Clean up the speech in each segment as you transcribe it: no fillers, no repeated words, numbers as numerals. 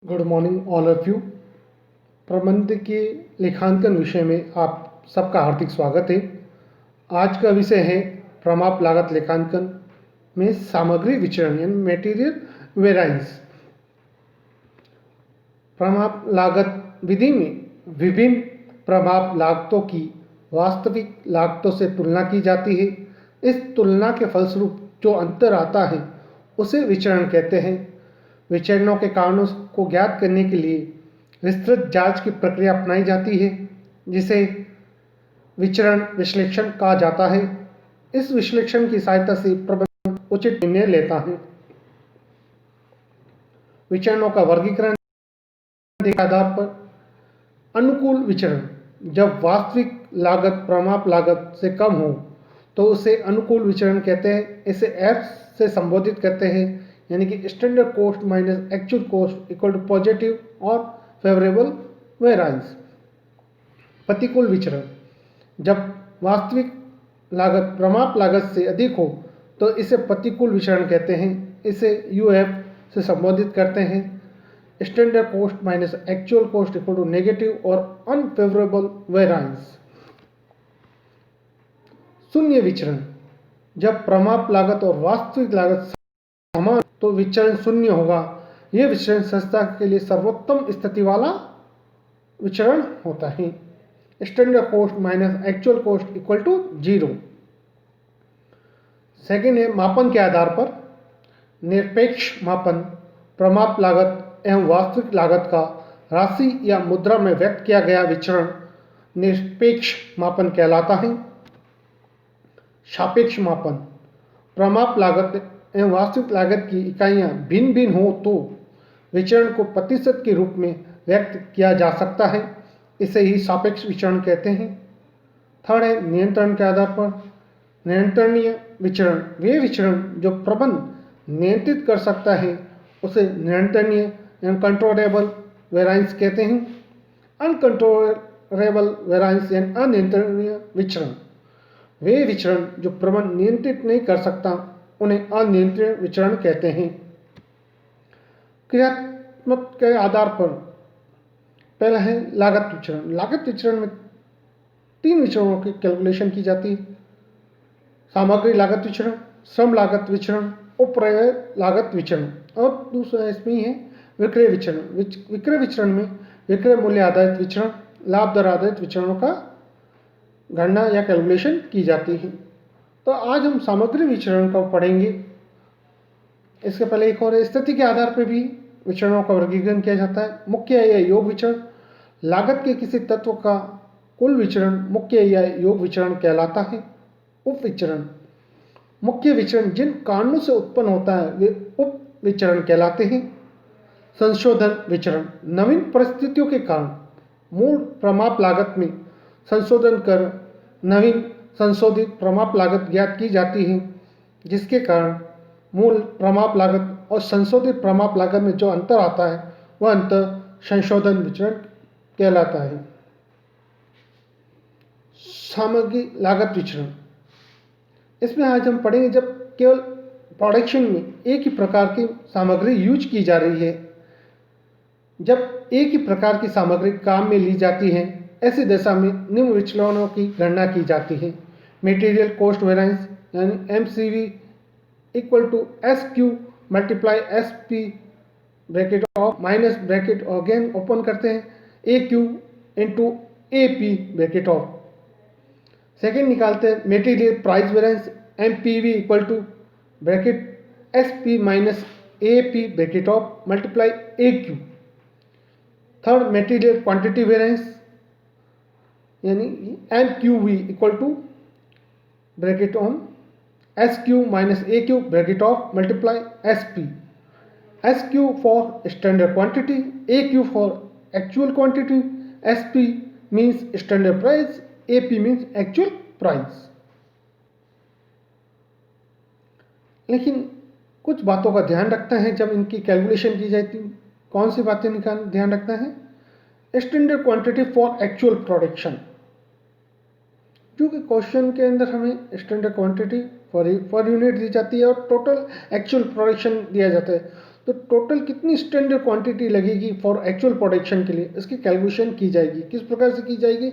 Good morning all of you. प्रबंध के लेखांकन विषय में आप सबका हार्दिक स्वागत है। आज का विषय है प्रमाप लागत लेखांकन में सामग्री विचरण यानी मटेरियल वेराइंस। प्रमाप लागत विधि में विभिन्न प्रमाप लागतों की वास्तविक लागतों से तुलना की जाती है। इस तुलना के फलस्वरूप जो अंतर आता है उसे विचरण कहते हैं। विचरणों के कारणों को ज्ञात करने के लिए विस्तृत जांच की प्रक्रिया अपनाई जाती है, जिसे विचरण विश्लेषण कहा जाता है। इस विश्लेषण की सहायता से प्रबंधन उचित निर्णय लेता है। विचरणों का वर्गीकरण के आधार पर अनुकूल विचरण, जब वास्तविक लागत प्रमाप लागत से कम हो तो उसे अनुकूल विचरण कहते हैं। इसे एफ से संबोधित करते हैं, यानी कि standard cost minus actual cost equal to positive और फेवरेबल वेराइंस। प्रतिकूल विचरण, जब वास्तविक लागत प्रमाप लागत से अधिक हो तो इसे प्रतिकूल विचरण कहते हैं। इसे यूएफ से संबोधित करते हैं। Standard cost minus actual cost equal to negative और अनफेवरेबल वेराइंस। शून्य विचरण, जब प्रमाप लागत और वास्तविक लागत समान तो विचरण शून्य होगा। यह विचरण संस्था के लिए सर्वोत्तम स्थिति वाला विचरण होता है। Standard cost minus actual cost equal to 0। Second है मापन के आधार पर निरपेक्ष मापन। प्रमाप लागत एवं वास्तविक लागत का राशि या मुद्रा में व्यक्त किया गया विचरण निरपेक्ष मापन कहलाता है। सापेक्ष मापन, प्रमाप लागत एवं वास्तविक लागत की इकाइयां भिन्न भिन्न हो तो विचरण को प्रतिशत के रूप में व्यक्त किया जा सकता है। इसे ही सापेक्ष विचरण कहते हैं। थर्ड है नियंत्रण के आधार पर नियंत्रणीय विचरण। वे विचरण जो प्रबंध नियंत्रित कर सकता है उसे नियंत्रणीय एवं कंट्रोलेबल वेराइंस कहते हैं। अनकंट्रोलेबल वेराइंस यानी अनियंत्रणीय विचरण, वे विचरण जो प्रबंध नियंत्रित नहीं कर सकता उन्हें अनियंत्रित विचरण कहते हैं। क्रियात्मक के आधार पर पहला है लागत विचरण। लागत विचरण में 3 विचरणों की कैलकुलेशन की जाती है: सामग्री लागत विचरण, श्रम लागत विचरण, उपरिव्यय लागत विचरण। और दूसरा इसमें है विक्रय विचरण। विक्रय विचरण में विक्रय मूल्य आधारित विचरण, लाभ दर आधारित विचरणों का गणना या कैलकुलेशन की जाती है। तो आज हम सामग्री विचरण को पढ़ेंगे। इसके पहले एक और स्थिति के आधार पर भी विचरणों का वर्गीकरण किया जाता है। मुख्य या योग विचरण, लागत के किसी तत्व का कुल विचरण मुख्य या योग विचरण कहलाता है। उप विचरण, मुख्य विचरण जिन कारणों से उत्पन्न होता है वे उप विचरण कहलाते हैं। संशोधन विचरण, नवीन परिस्थितियों के कारण मूल प्रमाप लागत में संशोधन कर नवीन संशोधित प्रमाप लागत ज्ञात की जाती है, जिसके कारण मूल प्रमाप लागत और संशोधित प्रमाप लागत में जो अंतर आता है वह अंतर संशोधन विचरण कहलाता है। सामग्री लागत विचरण, इसमें आज हम पढ़ेंगे जब केवल प्रोडक्शन में एक ही प्रकार की सामग्री यूज की जा रही है। जब एक ही प्रकार की सामग्री काम में ली जाती है, ऐसी दशा में निम्न विचलनों की गणना की जाती है। मटेरियल कॉस्ट वेरिएंस यानी MCV equal to S Q multiply S P bracket of minus bracket again open करते हैं A Q into A P bracket of. Second निकालते हैं material price variance M P V equal to bracket S P minus A P bracket of multiply A Q. Third material quantity variance यानी M Q V equal to bracket on S Q minus A Q bracket of multiply S P. S Q for standard quantity, A Q for actual quantity, S P means standard price, A P means actual price. लेकिन कुछ बातों का ध्यान रखना है जब इनकी calculation की जाती है। कौन सी बातें ध्यान रखना है? Standard quantity for actual production, क्योंकि क्वेश्चन के अंदर हमें स्टैंडर्ड क्वांटिटी फॉर यूनिट दी जाती है और टोटल एक्चुअल प्रोडक्शन दिया जाता है। तो टोटल कितनी स्टैंडर्ड क्वांटिटी लगेगी फॉर एक्चुअल प्रोडक्शन के लिए, इसकी कैलकुलेशन की जाएगी। किस प्रकार से की जाएगी?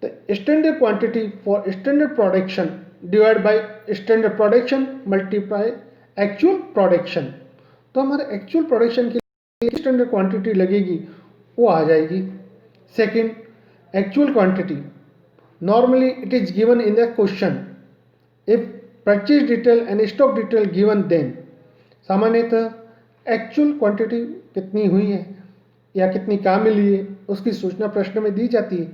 तो standard quantity for standard production divide by standard production multiply actual production. तो हमारे एक्चुअल प्रोडक्शन के लिए स्टैंडर्ड क्वांटिटी लगेगी वो आ जाएगी। Second, actual quantity normally it is given in the question if purchase detail and stock detail given then. सामान्यतः actual quantity कितनी हुई है या कितनी कहाँ मिली है उसकी सूचना प्रश्न में दी जाती है।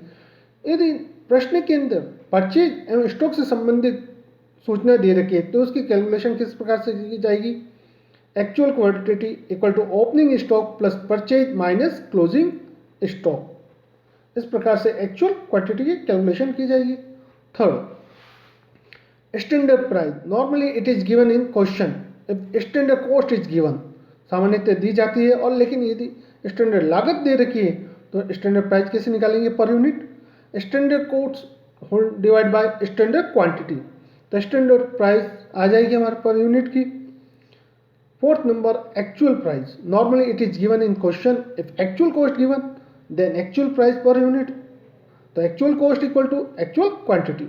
यदि प्रश्न के अंदर परचेज एवं स्टॉक से संबंधित सूचना दे रखी है तो उसकी कैलकुलेशन किस प्रकार से की जाएगी? Actual quantity equal to opening stock plus purchase minus closing stock. इस प्रकार से एक्चुअल क्वांटिटी की कैलकुलेशन की जाएगी। Third, standard price normally it is given in question if standard cost is given. सामान्यतः दी जाती है, और लेकिन यदि स्टैंडर्ड लागत दे रखी है तो स्टैंडर्ड प्राइस कैसे निकालेंगे? Per unit. Standard cost whole divide by standard quantity, तो स्टैंडर्ड प्राइस आ जाएगी हमारे पर यूनिट की। Fourth number, actual price normally it is given in question if actual cost given then actual price per unit, तो actual cost equal to actual quantity.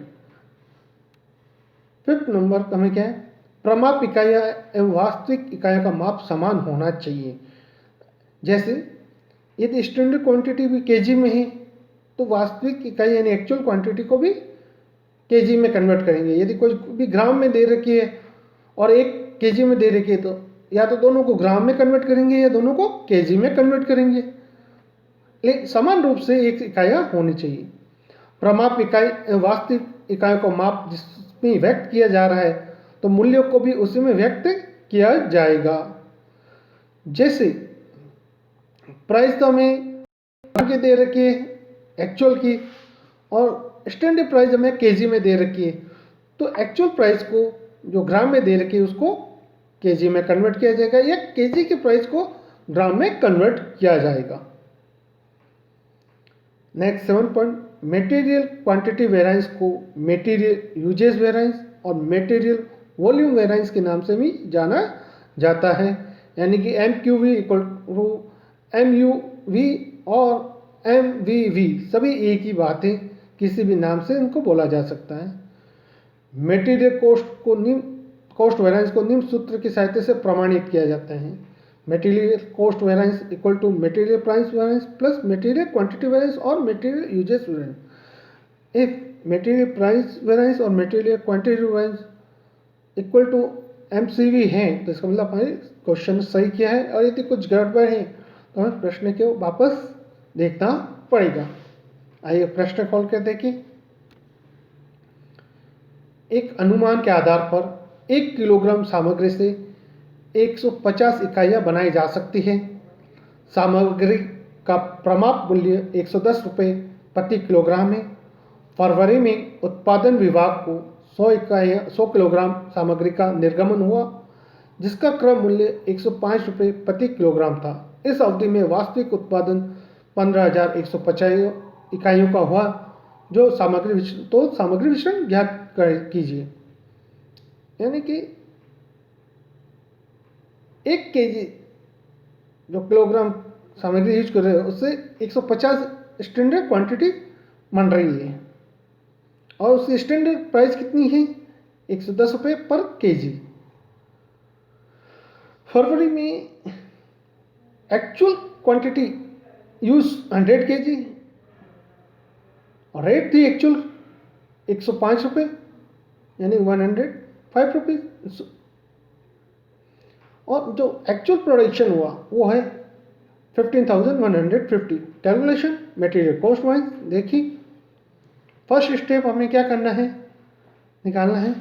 Fifth number हमें क्या है? प्रमाप इकाइयाँ एवं वास्तविक इकाइयों का माप समान होना चाहिए। जैसे यदि स्टैंडर्ड क्वांटिटी भी केजी में है तो वास्तविक इकाई यानी एक्चुअल क्वांटिटी को भी केजी में कन्वर्ट करेंगे। यदि कोई भी ग्राम में दे रखी है और एक केजी में दे रखी है तो या तो दोनों को ग्राम में कन्वर्ट करेंगे या दोनों को केजी में कन्वर्ट करेंगे, लेकिन समान रूप से एक इकाइयाँ होनी चाहिए। प्रमाप इकाई वास्तविक इकाइयों को माप जिसमें व्यक्त किया जा रहा है तो मूल्यों को भी उसी में व्यक्त किया जाएगा। जैसे प्राइस तो हमें के दे रखी है एक्चुअल की, और स्टैंडर्ड प्राइस हमें केजी में दे रखी है, तो एक्चुअल प्राइस को जो ग्राम में दे रखी है उसको केजी में कन्वर्ट किया जाएगा या केजी के प्राइस को ग्राम में कन्वर्ट किया जाएगा। Next 7 point, material quantity variance को मटेरियल यूजेस वेरिएंस और मटेरियल वॉल्यूम वेरिएंस के नाम से भी जाना जाता है। यानी कि MQV इक्वल टू MUV और MVV सभी एक ही बात है, किसी भी नाम से इनको बोला जा सकता है। मटेरियल कॉस्ट वेरिएंस को निम्न सूत्र की सहायता से प्रमाणित किया जाता है। Material cost variance equal to material price variance plus material quantity variance और material usage variance. If material price variance और material quantity variance equal to MCV है तो इसका मतलब हमारे क्वेश्चन सही किया है, और यदि कुछ गड़बड़ है तो हमें प्रश्न को वापस देखना पड़ेगा। आइए प्रश्न खोल कर देखिए। एक अनुमान के आधार पर 1 किलोग्राम सामग्री से 150 इकाइयाँ बनाई जा सकती हैं। सामग्री का प्रमाप मूल्य 110 रुपये प्रति किलोग्राम है। फरवरी में उत्पादन विभाग को 100 किलोग्राम सामग्री का निर्गमन हुआ जिसका क्रम मूल्य 105 रुपये प्रति किलोग्राम था। इस अवधि में वास्तविक उत्पादन 15,150 इकाइयों का हुआ। जो सामग्री विचरण ज्ञात कीजिए। यानी कि 1 केजी जो किलोग्राम सामग्री यूज कर रहे हो उससे 150 स्टैंडर्ड क्वांटिटी बन रही है, और उसकी स्टैंडर्ड प्राइस कितनी है? 110 रुपये पर केजी। फरवरी में एक्चुअल क्वांटिटी यूज 100 केजी और रेट थी एक्चुअल 105 रुपये यानी 105 रुपीज, और जो एक्चुअल प्रोडक्शन हुआ वो है 15,150। कैलकुलेशन मटेरियल कॉस्ट वाइज देखिए। फर्स्ट स्टेप हमें क्या करना है? निकालना है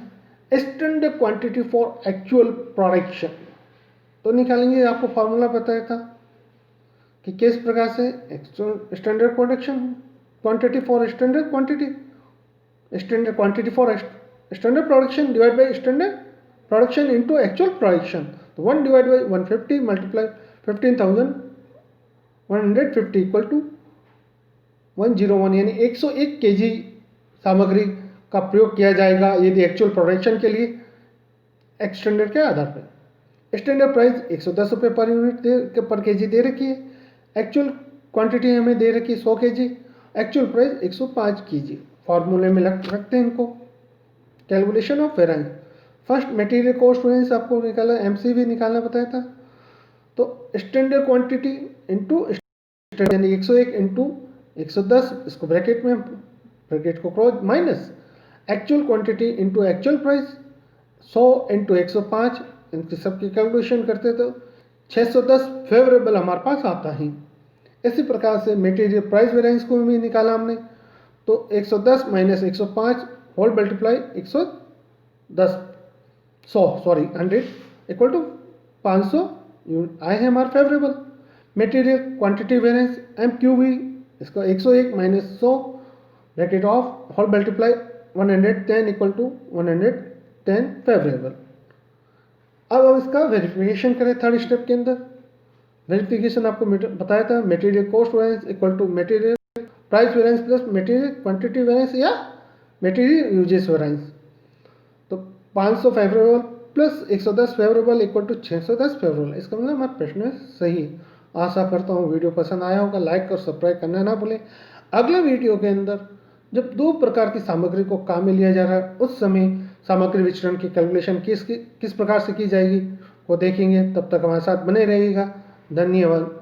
standard quantity for actual production. तो निकालेंगे, आपको फार्मूला बताया था कि किस प्रकार से standard production quantity for standard quantity, standard quantity for standard production divide by standard production into actual production. तो 1 divide by 150 multiply 15,150 equal to 101 यानी 101 केजी सामग्री का प्रयोग किया जाएगा यदि एक्चुअल प्रोडक्शन के लिए स्टैंडर्ड के आधार पर। स्टैंडर्ड प्राइस 110 रुपये पर यूनिट पर केजी दे रखी है। एक्चुअल क्वांटिटी हमें दे रखी है 100 केजी, एक्चुअल प्राइस 105 केजी। फॉर्मूले में रखते हैं इनको। Calculation of variance, first material cost variance आपको निकाला, एमसीवी निकालना बताया था। तो स्टैंडर्ड क्वांटिटी इंटू यानी 101 इंटू 110, इसको ब्रैकेट को cross, minus actual quantity into actual price 100 into 105, इनकी सबकी कैलकुलेशन करते तो 610 फेवरेबल हमारे पास आता है। इसी प्रकार से मटेरियल प्राइस वेरिएंस को भी निकाला हमने, तो 110 माइनस 105 होल मल्टीप्लाई 110 100 इक्वल टू 500 आए हैं हमारे favourable. Material quantity variance M Q V, इसका 101 minus 100 bracket of whole multiply 110 equal to 110 favourable. अब इसका वेरिफिकेशन करें थर्ड स्टेप के अंदर। वेरिफिकेशन आपको बताया था, material cost variance equal to material price variance plus material quantity variance या मटेरियल यूजेस वेरिएंस। तो 500 favourable plus 110 favourable equal to 610 favourable. इसका मतलब हमारा प्रश्न सही। आशा करता हूँ वीडियो पसंद आया होगा। लाइक और सब्सक्राइब करना ना भूलें। अगले वीडियो के अंदर जब दो प्रकार की सामग्री को काम में लिया जा रहा है, उस समय सामग्री विचरण की कैलकुलेशन किस प्रकार से की जाएगी वो देखेंगे। तब तक हमारे साथ बने रहिएगा। धन्यवाद।